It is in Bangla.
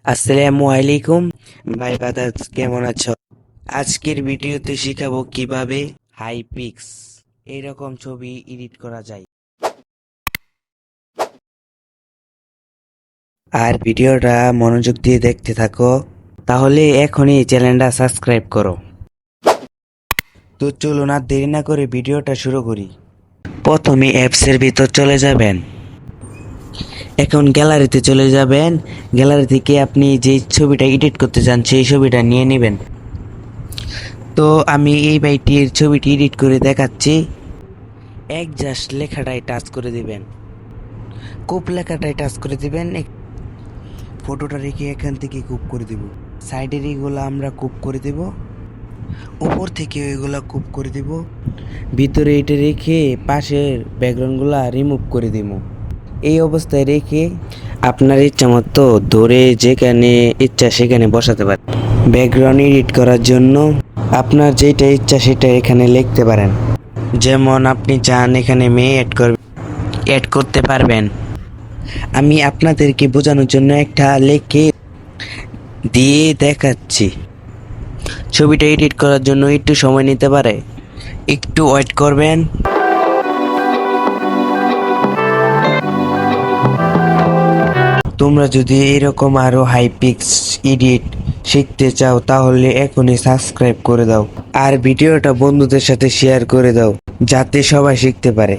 আসসালামু আলাইকুম ভাই বাদাত, কেমন আছো? আজকের ভিডিওতে শিখাবো কিভাবে হাই পিক্স এরকম ছবি এডিট করা যায়। আর ভিডিওটা মনোযোগ দিয়ে দেখতে থাকো, তাহলে এখনই চ্যানেলটা সাবস্ক্রাইব করো। তো চলুন আর দেরি না করে ভিডিওটা শুরু করি। প্রথমে অ্যাপসের ভিতর চলে যাবেন। এখন গ্যালারিতে চলে যাবেন। গ্যালারি থেকে আপনি যে ছবিটা এডিট করতে চান সেই ছবিটা নিয়ে নেবেন। তো আমি এই বাইটির ছবিটি এডিট করে দেখাচ্ছি। জাস্ট লেখাটাই টাচ করে দিবেন, কুপ লেখাটাই টাচ করে দিবেন। ফটোটা রেখে এখান থেকে কুপ করে দিব। সাইডের এগুলো আমরা কুপ করে দেব, উপর থেকে এগুলো কুপ করে দিব। ভিতরে এটা রেখে পাশের ব্যাকগ্রাউন্ডগুলো রিমুভ করে দিব। এই অবস্থায় রেখে আপনার ইচ্ছা মতো ধরে যেখানে ইচ্ছা সেখানে বসাতে পারেন। ব্যাকগ্রাউন্ড এডিট করার জন্য আপনার যেটা ইচ্ছা সেটা এখানে লিখতে পারেন। যেমন আপনি চান এখানে মেয়ে অ্যাড করতে পারবেন। আমি আপনাদেরকে বোঝানোর জন্য একটা লিখে দিয়ে দেখাচ্ছি। ছবিটা এডিট করার জন্য একটু সময় নিতে পারে, একটু ওয়েট করবেন। তোমরা যদি এরকম আরো হাই পিক্স এডিট শিখতে চাও তাহলে এখনই সাবস্ক্রাইব করে দাও আর ভিডিওটা বন্ধুদের সাথে শেয়ার করে দাও, যাতে সবাই শিখতে পারে।